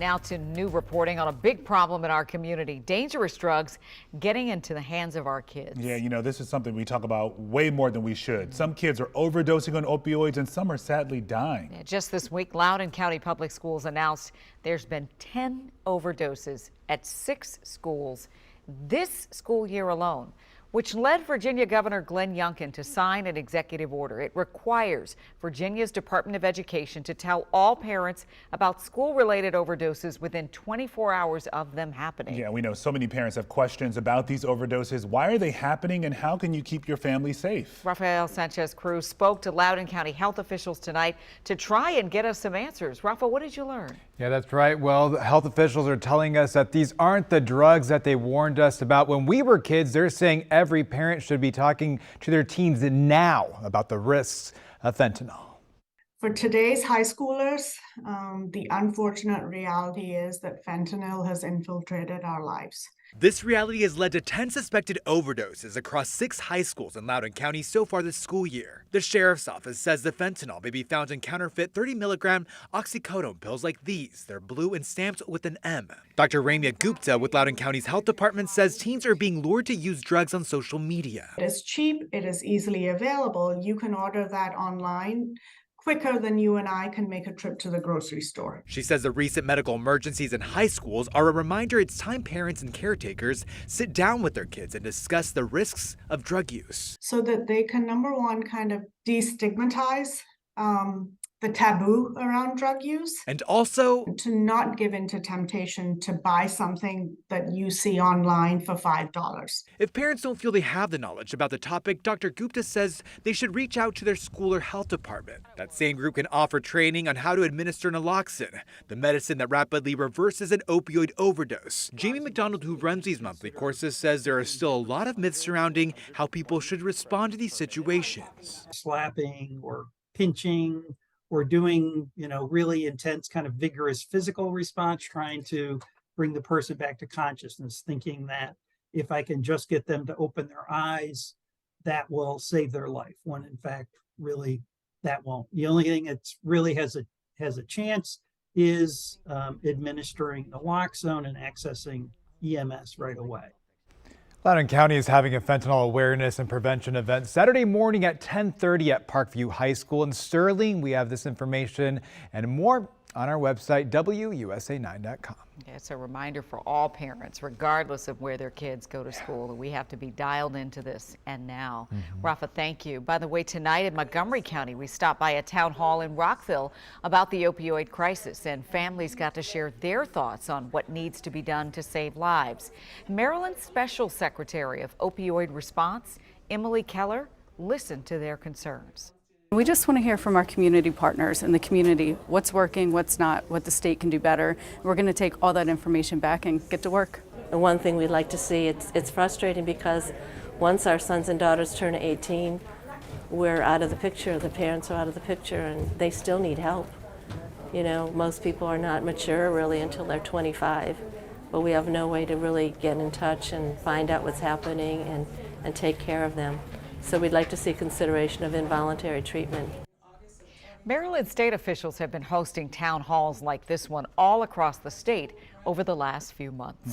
Now to new reporting on a big problem in our community, dangerous drugs getting into the hands of our kids. Yeah, this is something we talk about way more than we should. Some kids are overdosing on opioids and some are sadly dying. Yeah, just this week, Loudoun County Public Schools announced there's been 10 overdoses at 6 schools this school year alone, which led Virginia Governor Glenn Youngkin to sign an executive order. It requires Virginia's Department of Education to tell all parents about school-related overdoses within 24 hours of them happening. Yeah, we know so many parents have questions about these overdoses. Why are they happening and how can you keep your family safe? Rafael Sanchez Cruz spoke to Loudoun County health officials tonight to try and get us some answers. Rafa, what did you learn? Yeah, that's right. Well, the health officials are telling us that these aren't the drugs that they warned us about when we were kids. They're saying every parent should be talking to their teens now about the risks of fentanyl. For today's high schoolers, the unfortunate reality is that fentanyl has infiltrated our lives. This reality has led to 10 suspected overdoses across 6 high schools in Loudoun County so far this school year. The sheriff's office says the fentanyl may be found in counterfeit 30-milligram oxycodone pills like these. They're blue and stamped with an M. Dr. Ramya Gupta with Loudoun County's health department says teens are being lured to use drugs on social media. It is cheap, it is easily available. You can order that online quicker than you and I can make a trip to the grocery store. She says the recent medical emergencies in high schools are a reminder it's time parents and caretakers sit down with their kids and discuss the risks of drug use. So that they can, number one, kind of destigmatize the taboo around drug use. And also to not give in to temptation to buy something that you see online for $5. If parents don't feel they have the knowledge about the topic, Dr. Gupta says they should reach out to their school or health department. That same group can offer training on how to administer naloxone, the medicine that rapidly reverses an opioid overdose. Jamie McDonald, who runs these monthly courses, says there are still a lot of myths surrounding how people should respond to these situations. Slapping or pinching or doing, really intense kind of vigorous physical response, trying to bring the person back to consciousness, thinking that if I can just get them to open their eyes, that will save their life, when in fact, really, that won't. The only thing that's really has a chance is administering naloxone and accessing EMS right away. Loudoun County is having a fentanyl awareness and prevention event Saturday morning at 10:30 at Parkview High School in Sterling. We have this information and more on our website, WUSA9.com. It's a reminder for all parents, regardless of where their kids go to school, that we have to be dialed into this and now. Rafa, thank you. By the way, tonight in Montgomery County, we stopped by a town hall in Rockville about the opioid crisis, and families got to share their thoughts on what needs to be done to save lives. Maryland's Special Secretary of Opioid Response, Emily Keller, listened to their concerns. We just want to hear from our community partners in the community, what's working, what's not, what the state can do better. We're going to take all that information back and get to work. And one thing we'd like to see, it's frustrating because once our sons and daughters turn 18, we're out of the picture, the parents are out of the picture, and they still need help. Most people are not mature really until they're 25, but we have no way to really get in touch and find out what's happening and take care of them. So we'd like to see consideration of involuntary treatment. Maryland state officials have been hosting town halls like this one all across the state over the last few months.